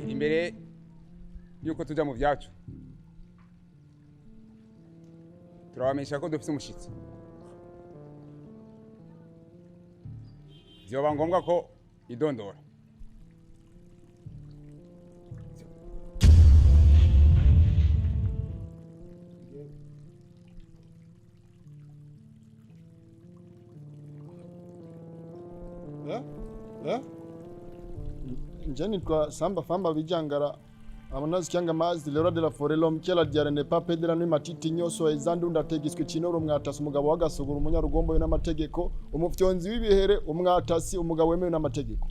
Imbere yuko tuja mu vyacu turabamenyesha ko dufise umushitsi. Vyoba ngombwa ko idondora. Njeni kwa samba famba bijangara amanazi kyanga mazi lera de la forelo mkela diarene pa pedera ni matiti nyoso ezandu ndategiswe kinoro mwatasi umugabo wagasugura umunyarugombo we n'amategeko umufyonzi w'ibihere umwatasi umugabo wemewe n'amategeko.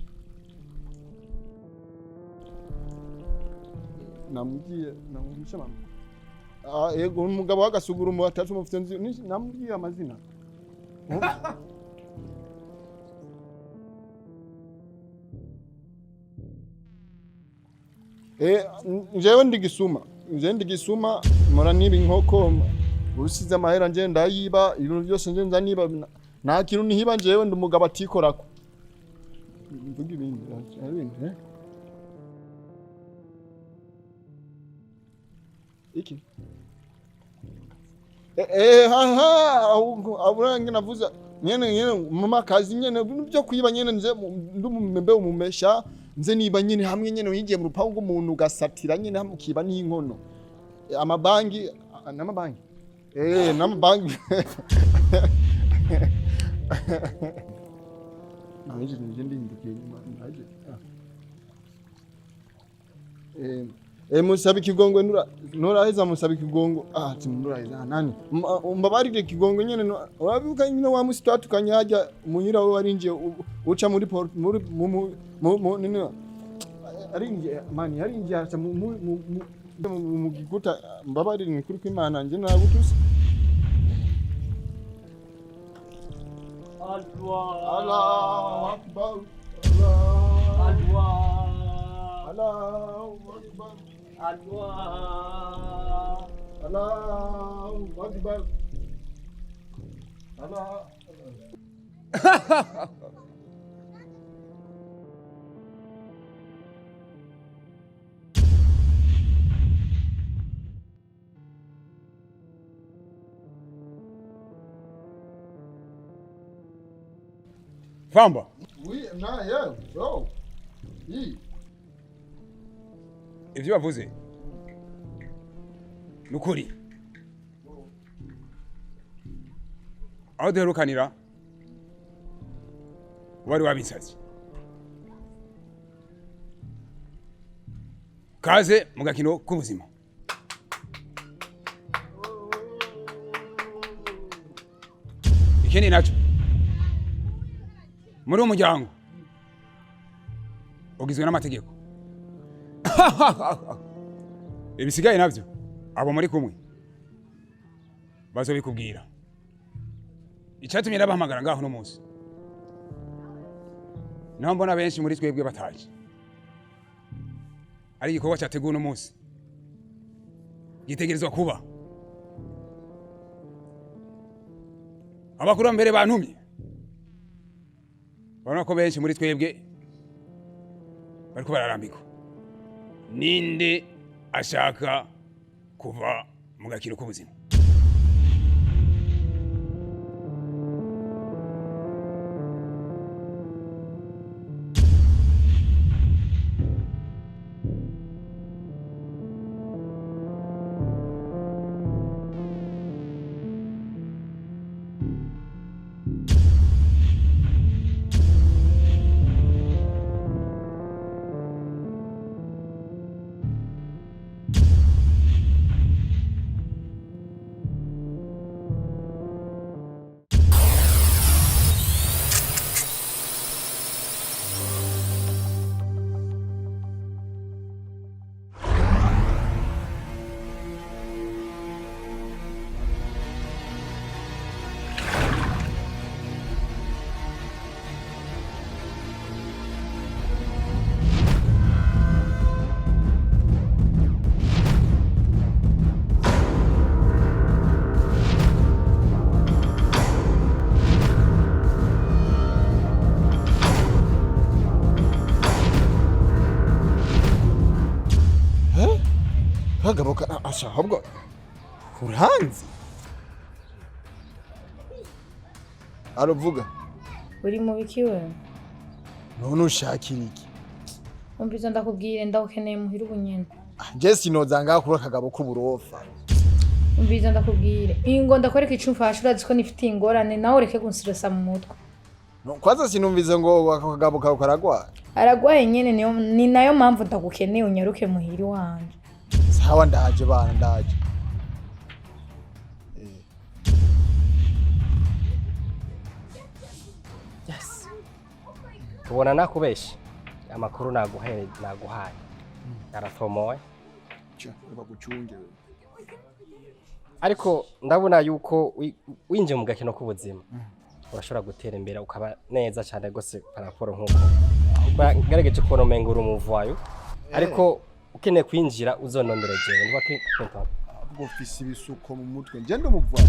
Namubwiye mama yego umugabo wagasugura umwatasi umufyonzi namubwiye amazina. Njewe ndigisuma mora niba inkoko urusize amahera nje ndayiba ibintu byose nje nzaniba nta kintu nihiba njewe ndi umugabo atikorako. Mvuga ibindi iki aburange navuza nyene mu makazi nyene byo kwiba nyene nje ndumumembe umumesha nze niba nyene hamwe nyene yigiye mu rupangu umuntu gasatira nyene hamukiba n'inkono amabangi n'amabangi n'amabangi nje ndindukiye naje musaba ikigongwe nuraheza musaba ikigongo nuraheza nani mbabarire ikigongo nyene urabibuka nyine wa musi twatukanye hajya umunyira we warinje uca muri nini arinje mani arinje aca mu gikuta mbabarire ni kuri kw'Imana nje nagutuse. Allahu akbar Allahu akbar Allahu akbar Allah. Famba. Oui, na yeah, bro. Ivyo bavuze nukuri aho duherukanira wari wabinsazi kaze mu gakino k'ubuzima. Ikindi naco muri umuryango ugizwe n'amategeko ibisigaye navyo abo muri kumwe bazobikubwira. Icatumye nabahamagara ngaho no munsi naho mbona benshi muri twebwe bataje ari igikorwa cyateguwe no munsi gitegerezwa kuba abakuru mbere bantumye babona ko benshi muri twebwe bariko bararambika. Ninde ashaka kuva mu gakino k'ubuzima? Hagaboka asha ahubwo uranzi. Aravuga. Uri mu biki wewe? None ushakira iki? Umviza ndakubwire ndagukeneye muhira ubunyene. Je sinoza ngaho kuri akagabo k'uburofa. Umviza ndakubwire. Ingo ndakwereka ico mfasha urazi ko nifitiye ingorane nawe ureke kunsiresa mu mutwe. No kwaza sinumvize ngo akagabo kawe karagwaye. Aragwaye nyene ni nayo mpamvu ndagukeneye unyaruke muhira wanje. Sawa ndaje bana ndaje. Yes. Ubona nakubeshe. Amakuru naguhaye. Yaratomoye. Cyo bagucunge. Ariko ndabona yuko winje mu gakino k'ubuzima. Urashobora gutera imbere ukaba neza cyane gose paraporo nkuko. Ngarageje kubona umenga uri umuvayo. Ariko ukeneye kwinjira uzonondera jewe ndwa kwita. Ubwo ufise ibisuko mu mutwe nje ndumuvayo.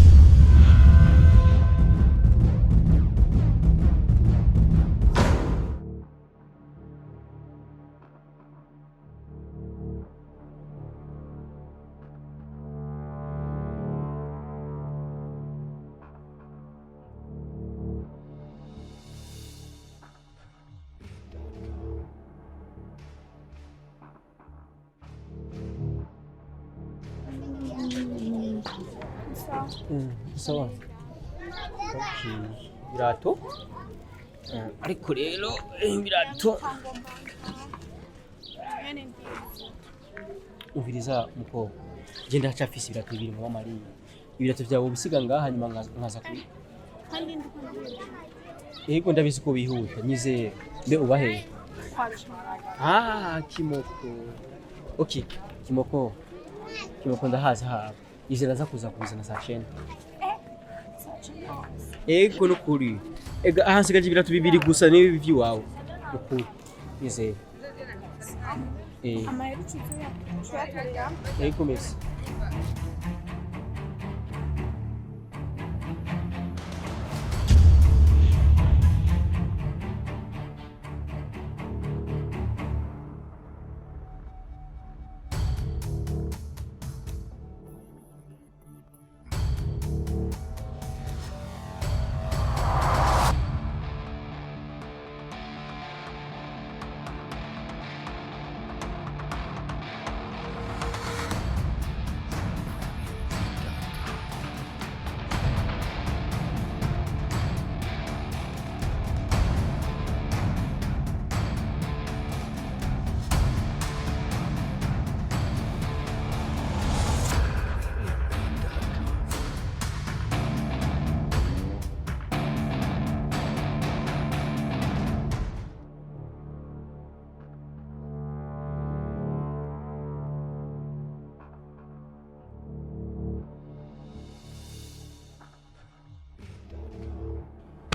Sawa. Birato? Ariko rero birato. Uviriza muko. Je ndacafise ibirato bibiri mu Mariya. Ibirato vyawe bisiga ngaha hanyuma nkaza kuri. Kandi ndikubwira. Yego ndabizi ko bihuta nyizere. Mbe ubahe? Kimoko. Okay, Kimoko. Kimoko ndahaza haba. Izera za kuza kuzana saa 9. Ego nukuri. Ega ahansigaje ibirato bibiri gusa nibi vyiwawe. Nukuri. Izera. Amahera ucuyatorera. Ego mesi.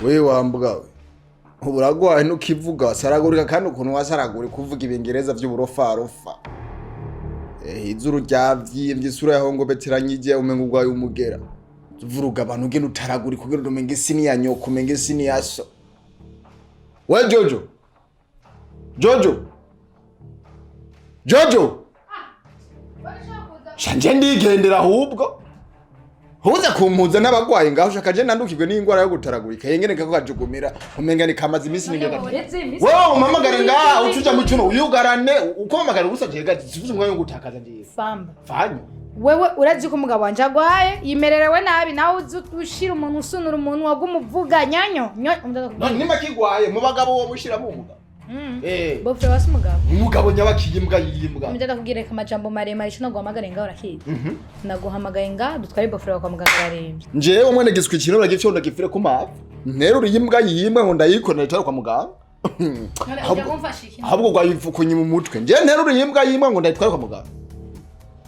We wambwa uragwaye nukivuga saragurika kandi ukuntu wasaragure kuvuga ibingereza by'uburofarofa izuru ryavyimbye isura yaho ngo beteranyije umenga ugwaye umugera tuvuruga abantu gene utaraguri kugira umenga isini ya nyoko umenga isini ya so we Jojo shanje ndigendera ahubwo Huza kumpuza n'abagwaye ngaho shakaje nandukirwe n'ingwara yo gutaragurika yengene kako kajugumira umenga ni kamazi imisi ningenda wewe umamagare ngaho ucuja mu cyuno uyugarane uko mamagara ubusavye gazi sifuze umwanya wo gutakaza ndiye Famba fanyu wewe urazi ko umugabo wanje agwaye yimererewe nabi nawe ushira umuntu usunura umuntu wagumuvuga nyanyo nima kigwaye mu bagabo wo mushira mu mugabo bofre wasi umugabo nyabakiyimbwa yiyimbwa Mjada kugireka amajambo maremare cyo naguhamagara ngaho urakizi naguhamagaye ngaho dutwaye bofre kwa muganga arembe njewe mwene giswe kintu uragifyo ndagifire ku mavi ntero uriyimbwa yiyimbwa ngo ndayikona itari kwa muganga ahubwo gwayifukunye mu mutwe nje ntero uriyimbwa yiyimbwa ngo ndayitware kwa muganga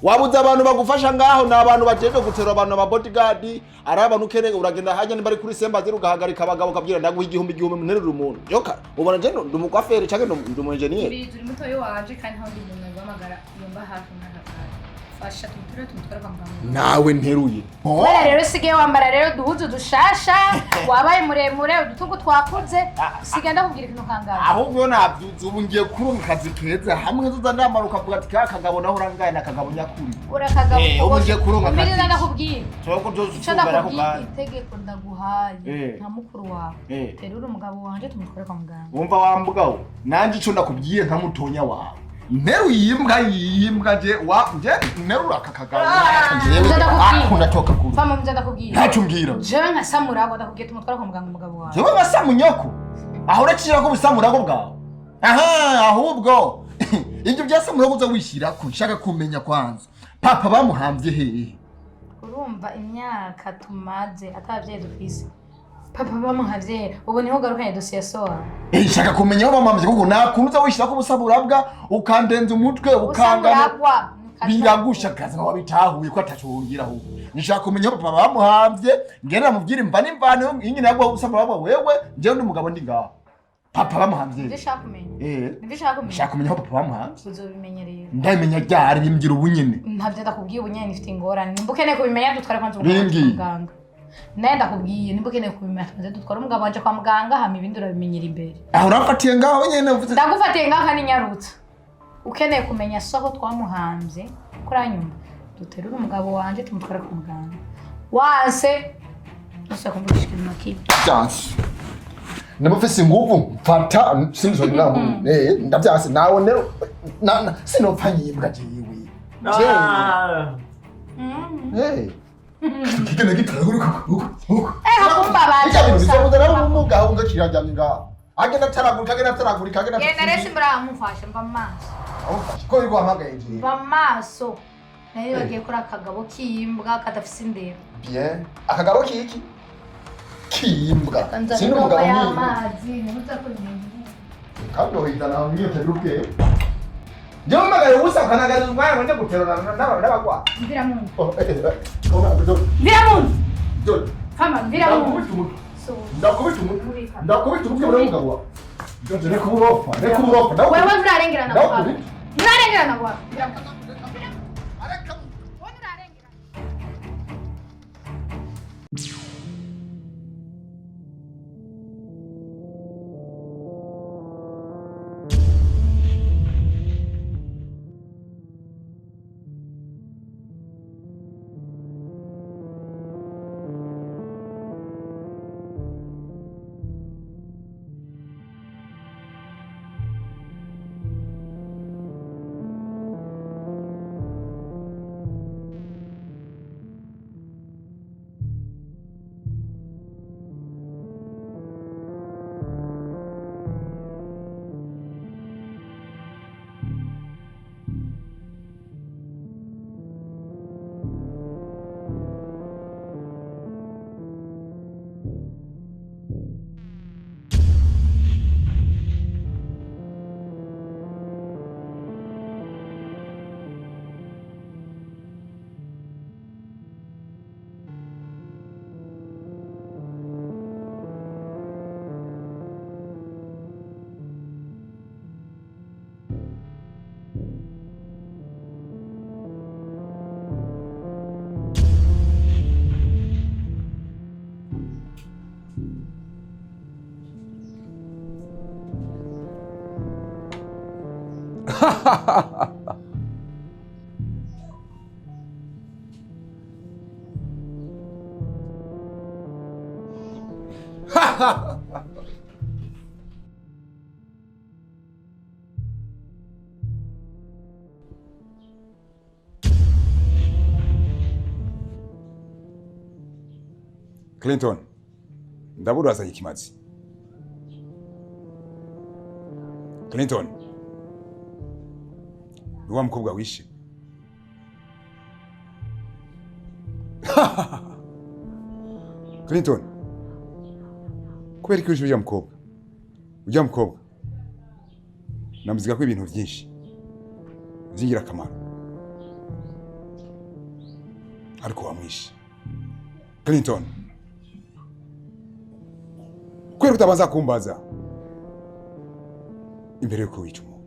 wabuza abantu bagufasha ngaho nabantu bajeje gutera abantu aba bodyguard ari abantu ukeneye uragenda hajya niba ari kuri semba ziri ugahagarika abagabo kabwira ndaguha igihumbi munterura umuntu yoka ubona je ndumukwafere canke ndumu engineer turi muto yo waje kandi handi umuntu agwamagara yumba hafi n'akakari fasha tumutware kwa muganga. nawe nteruye Kubera rero sigaye wambara rero duhuzu dushasha wabaye muremure udutugu twakuze sigaye ndakubwira ikintu kangahe. ahubwo nabyuze ubu ngiye kuronka akazi keza hamwe nzoza ndamara ukavuga ati ka kagabo naho urangaye na kagabo nyakuri Urakagabo ubu ngiye kuronka akazi mbere ndakubwira cyoko icyo dozusubira ko ndakubwira itegeko ndaguhaye nta mukuru wawe terura umugabo wanje tumutware kwa muganga. wumva wambugaho nanje ico ndakubwiye nka mutonya wawe Neru yimbwa je wa je neru akakagabo jewe akunda toka kuru fama mje ndakubwira ntacyo mbwira jewe nka samurago ndakubwira tumutware kwa muganga umugabo wawe jewe basamunyoko aho urakira ko busamurago bwawe aha ahubwo ibyo byasamurago uza wishira ko nshaka kumenya kwanza papa bamuhambye hehe urumva imyaka tumaze atavye dufise papa bamuhavye ubu niho garukanye dosiye soa nshaka kumenya aho bamuhambye kuko nakunze wishira ko busamurabwa ukandenza umutwe ukangana biragusha kaza wabitahuye ko atacungira aho nishaka kumenya papa bamuhambye ngenda mubwira imvana imvane ingene yagwa busamurabwa wewe nje ndi mugabo ndi ngaho papa bamuhambye ndishaka kumenya ndishaka kumenya nshaka kumenya aho papa bamuhambye uzobimenya rero ndabimenya ryari bimbwira ubunyene ntavyo ndakubwiye ubunyene nifite ingorane nimbukeneye kubimenya dutware kwanza umuganga naye ndakubwiye nimbukeneye kubimenya tumaze dutware umugabo wanje kwa muganga hama ibindi urabimenyera imbere aho urafatiye ngaho nyene ndagufatiye ngaho kandi nyarutsa ukeneye kumenya soho twamuhambye kuranyumva duterura umugabo wanje tumutware kwa muganga wase nose kumbushika imakibi dance Namufise nguvu mfata sinzo nabo ndavyase nawe nero sinopfa nyibwa jewe kigene gitara uko hakumba baje bizamuza nabo umuga unga kirajyamye ngaho agenda taragurika agenda ye narese mbura mufasha mva maso ko iri guhamagaye je mva maso nayo bagiye kuri akagabo kimbwa kadafise indero bien akagabo kiki kimbwa sino mugabo y'amazi n'utakunyenge kandi ohitana mwiyote ruke je umagaye ubusa kanagaza umwana wende guterana n'abagwa mvira mu fama mvira mu ndakubita umutwe muri mugabo nje rekuburofa wewe urarengerana kwa urarengerana kwa Clinton, ndabura azanye ikimazi. Clinton, ni wa mukobwa wishe. Clinton, kubera ko wishe ujya mukobwa? Ujya mukobwa? Namuziga ko ibintu byinshi by'ingirakamaro. Ariko wamwishe. Clinton, kwera utabanza kumbaza imbere yuko wica umuntu.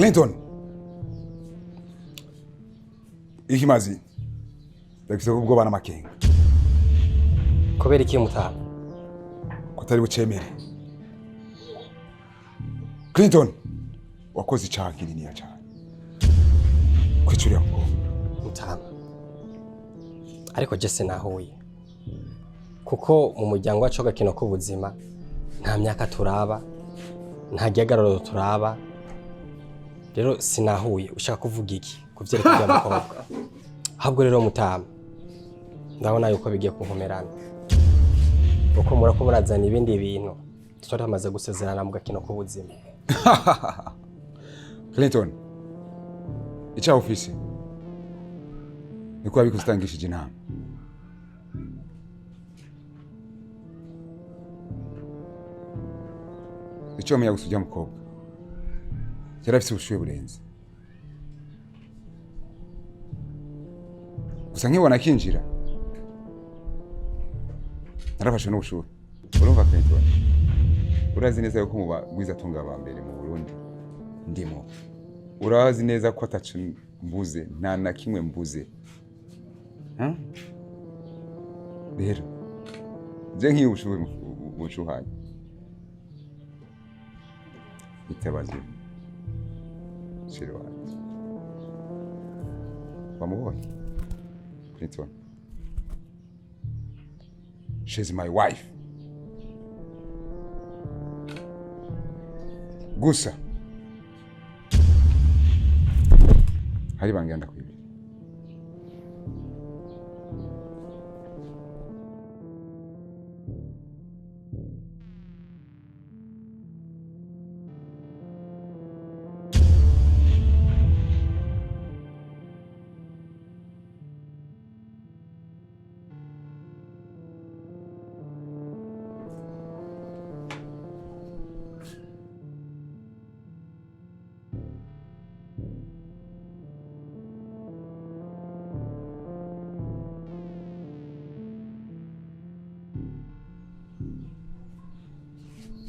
Clinton. Ikimazi. Ndakise kubwo bana makenga. Kubera iki mutaha? Kutari bucemere. Clinton. Wakoze icyaha kinini cyane. Kwicurira ngo Mutaha. Ariko Jesse nahuye. Kuko mu muryango wacu agakino k'ubuzima nta myaka turaba, nta gihagararo turaba. Rero sinahuye ushaka kuvuga iki kuvyerekeye by'abakobwa. Ahubwo rero Mutaha, ndabona yuko bigiye kunkomerana. Uko murako murazana ibindi bintu tutari hamaze gusezerana mu gakino k'ubuzima. Clinton. Icyaha ufise. Niko wabikustangishije inama. Icyo muya gusujya mukobwa. Yarafise ubushuye burenze. Gusa nkibona kinjira. Narafashe n'ubushuye. Urumva Clinton. Urazi neza yuko muba gwiza tunga ba mbere mu Burundi. Ndimo. Urazi neza ko atacu mbuze nta na kimwe mbuze. Rero je nkiye ubushuhanye itabaze shiro wanjye wamubonye Clinton. She's my wife. Gusa hari bangenda kwibira.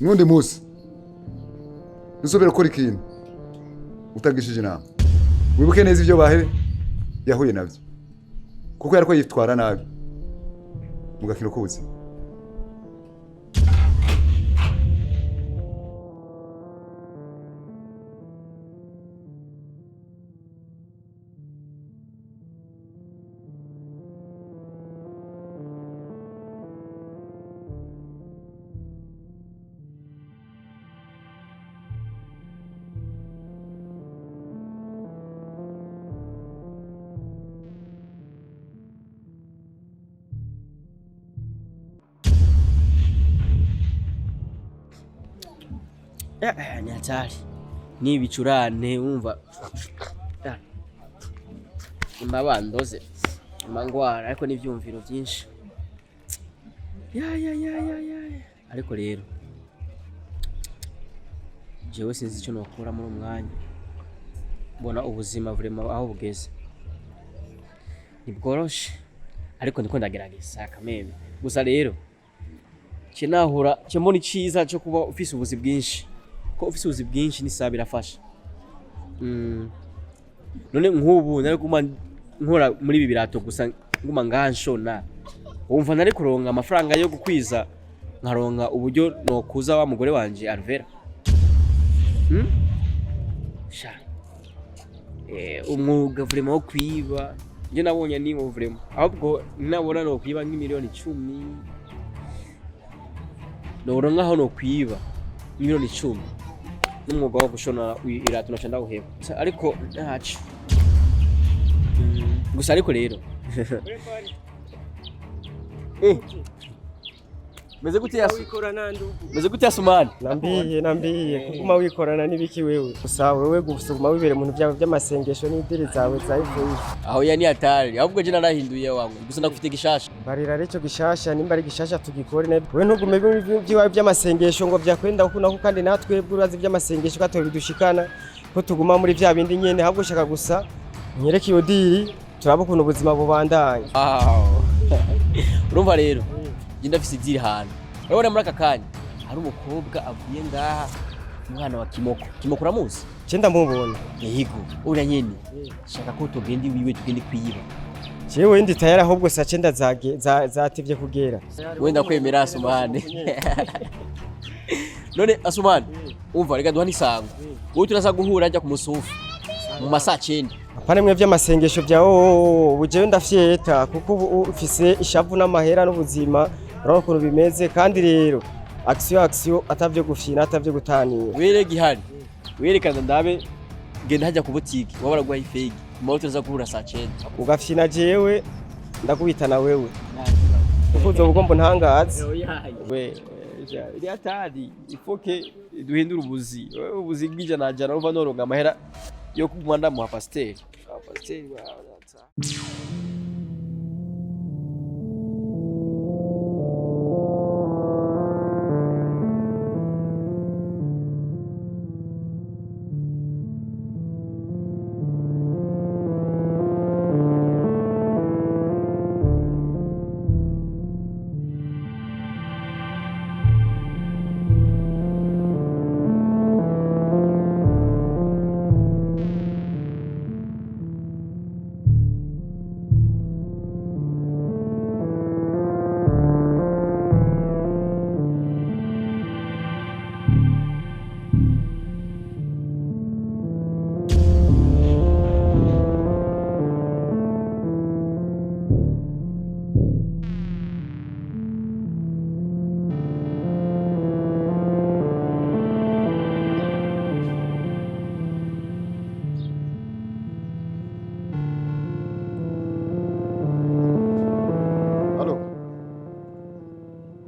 Nundi musi nusubira gukora ikintu utagishije inama. Wibuke neza ibyo bahe yahuye nabyo, kuko yariko yitwara nabi mu gakino k'ubuzima. Ni hatari. Ni ibicurane wumva. Imbabandoze. Imangwara ariko n'ivyumviro byinshi. Ya. Ariko rero jewe sinzi icyo nokora muri umwanya. Mbona ubuzima vraiment aho bugeze. Nibworoshe. Ariko ndiko ndagerageza kameme. Gusa rero kinahura cyembona iciza cyo kuba ufise ubuzi bwinshi. Ko ufise ubuzi bwinshi nisaba birafasha. None nk'ubu nari kuma nkora muri ibi birato gusa nguma nganshona. Wumva nari kuronka amafaranga yo gukwiza nkaronka uburyo nokuza wa mugore wanje Alvera. Sha. Umwuga vraiment wo kwiba. Je nabonye ni wo vraiment. Ahubwo nabona no kwiba nk'imiliyoni 10. Noronka aho no kwiba miliyoni 10. N'umwuga wo gushona irato nacanda guheba. Ariko ntacu. Gusa ariko rero. Meze gute yawikorana ndugu. Meze gute yasumana. Nambiye kuguma wikorana nibiki wewe. Gusa wewe gusuma wibere mu byawe by'amasengesho n'idiri zawe zayivuye. Aho yani atari. Ahubwo je narahinduye wangu. Gusa ndakufite gishasha. Barira reco gishasha nimba ari gishasha tugikore ne. We ntugume by'iwawe by'amasengesho ngo byakwenda ukuna kandi natwe burazi by'amasengesho gato bidushikana ko tuguma muri bya bindi nyene ahubwo shaka gusa nyereke iyo diri turaba kuntu ubuzima bubandanye. Urumva rero ndafise idiri hano. Urabona muri aka kanya hari umukobwa avuye ngaha umwana wa Kimoko uramuzi je ndamubona yego uriya nyene shaka ko tugende wiwe tugende kwiyiba jewe ndi tayari ahubwo saa 9 zatevye kugera wenda kwemera Asumani none Asumani umva reka duhani sango wowe turaza guhura ajya ku musufu mu masaa 9 apane mwe vy'amasengesho vya jewe ndafyeta kuko ufise ishavu n'amahera n'ubuzima urabona ukuntu bimeze kandi rero action atavyo gufina atavyo gutanira were gihari werekana ndabe genda hajya ku butiki wabara gwa ifegi mu turaza guhura saa 9 ugafyina jewe ndakubitana wewe ufuzo ugomba ntangaze we iri atari ifoke duhindura ubuzi bw'ijana jana uva noronga amahera yo kumwanda mu pasteur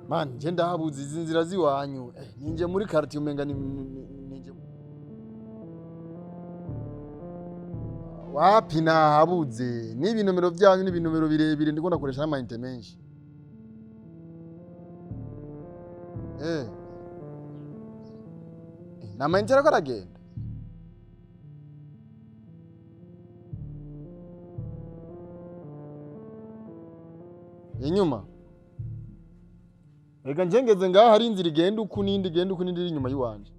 Man, je ndahabuze izi nzira ziwanyu. Ninje muri quartier umenga ninje. Wapi nahabuze? Nibi nomero byanyu nibi nomero birebire ndiko ndakoresha n'amayinite menshi. N'amayinite ariko aragenda. Inyuma. Ega njengeze ngaha hari inzira igenda uku nindi iri inyuma yiwanje.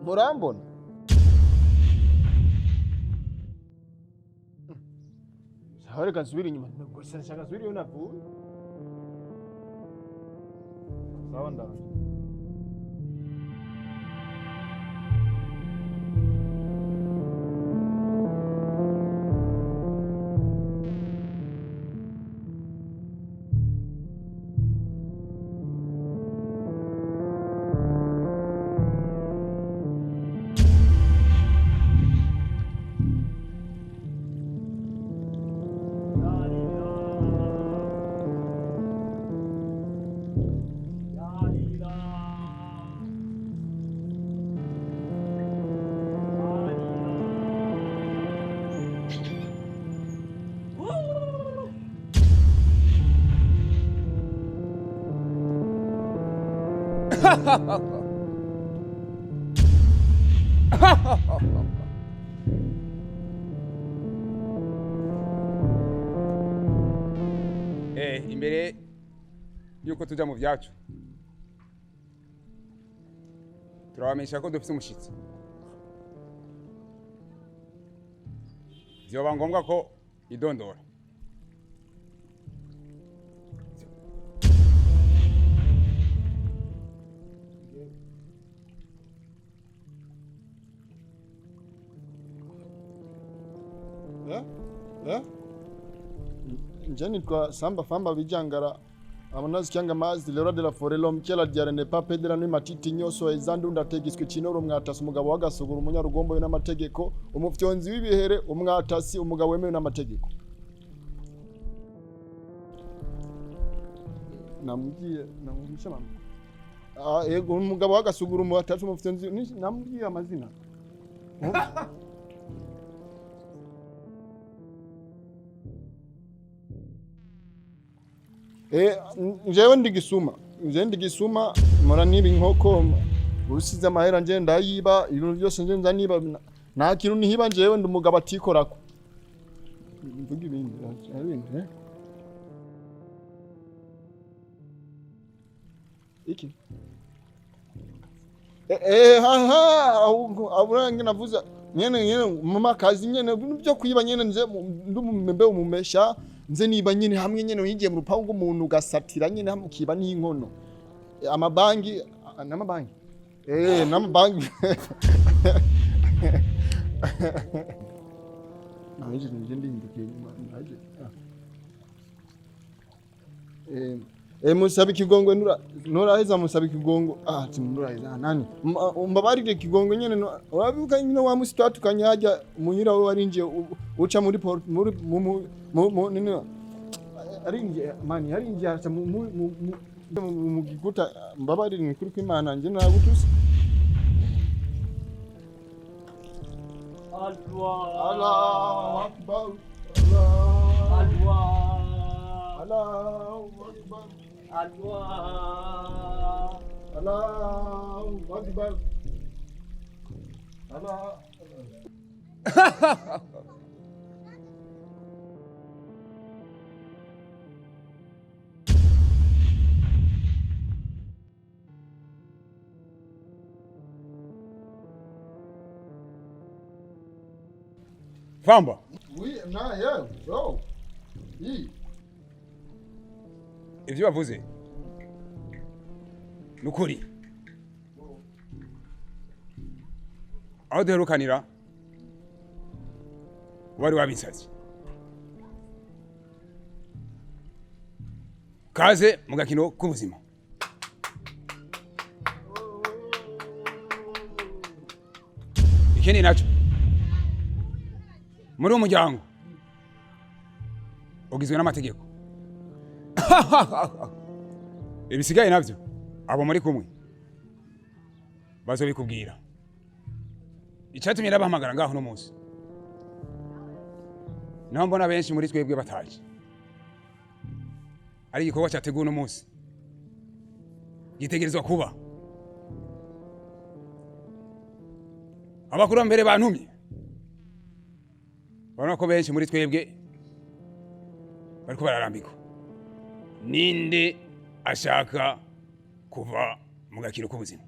Murambona? Sawa reka nsubire inyuma. Gusa nshaka nsubire iyo navuye. Sawa ndaje. Imbere yuko tuja mu vyacu turabamenyesha ko dufite umushitsi vyoba ngombwa ko idondora Njani kwa samba famba vijangara amonazi kyanga mazi lero de la forelo mkela diare ne pas pedera ni matiti nyoso ezandu ndategiswe kinoro mwatasi umugabo wagasugura umunyarugombo yo n'amategeko umufyonzi w'ibihere umwatasi umugabo wemewe n'amategeko namubisha mama yego umugabo wagasugura umwatasi umufyonzi namubwiye amazina Njewe ndigisuma mora niba inkoko urusize amahera nje ndayiba ibintu byose nje nzaniba nta kintu nihiba njewe ndi umugabo atikorako mvuga ibindi iki abura ngena navuza nyene mu makazi nyene byo kwiba nyene nze ndumumembe umumesha nze niba nyene hamwe nyene yigiye mu rupangu umuntu ugasatira nyene hamukiba n'inkono amabangi n'amabangi n'amabangi naje ndindukiye naje musabe kigongo nuraheza musabe kigongo nuraheza nani mbabarire kigongo nyene urabibuka nyine wa musitwatukanye hajya munyira we warinje uca muri nini arinje mani arinje aca mu gikuta mbabarire ni kuri kw'Imana nje nagutuse Allahu Akbar Allahu Akbar Allahu Akbar Allah Famba. Oui, yeah, bro. Ivyo bavuze nukuri aho duherukanira wari wabinsazi kaze mu gakino k'ubuzima ikindi naco muri umuryango ugizwe n'amategeko ibisigaye navyo abo muri kumwe bazobikubwira icatumye nabahamagara ngaho no munsi naho mbona benshi muri twebwe bataje ari igikorwa cyateguwe no munsi gitegerezwa kuba abakuru mbere bantumye barona ko benshi muri twebwe bariko bararambikwa ninde ashaka kuva mu gakino k'ubuzima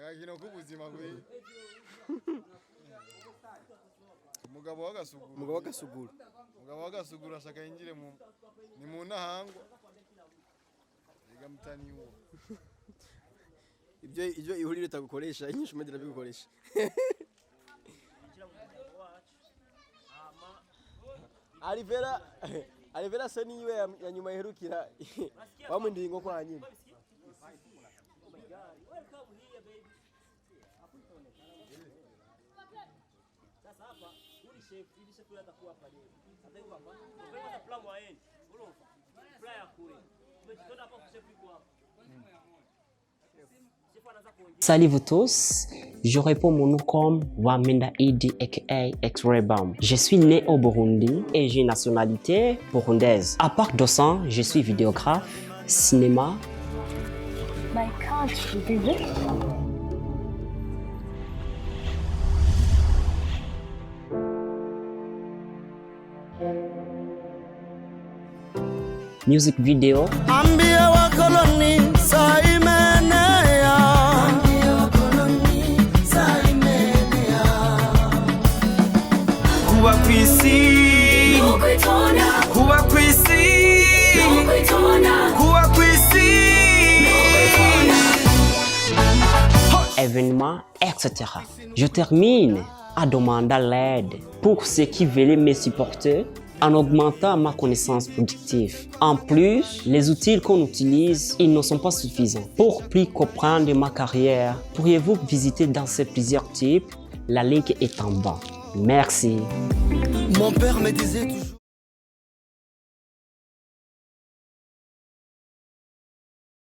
Agakino k'ubuzima kuri umugabo w'agasuguru ashaka yinjire ni mu ntahangwa ega mutani wo ibyo ihurire tagukoresha inyishu medira bigukoresha Alivera se niwe ya nyuma iherukira bamundingo kwa nyine Salut vous tous, je réponds mon nom comme Wamenda Idi aka Xray. Je suis né au Burundi et j'ai une nationalité burundaise. À part de ça, je suis vidéographe, cinéma. My country, visit. Music video. koloni saimenea. Kuba kwisi, kuba kwisi, kuba kwisi. Événements, etc. Je termine en demandant l'aide pour ceux qui veulent me supporter en augmentant ma connaissance productive. En plus, les outils qu'on utilise, ils ne sont pas suffisants. Pour plus comprendre ma carrière, pourriez-vous visiter dans ces plusieurs types? La link est en bas. Merci. Mon père me disait toujours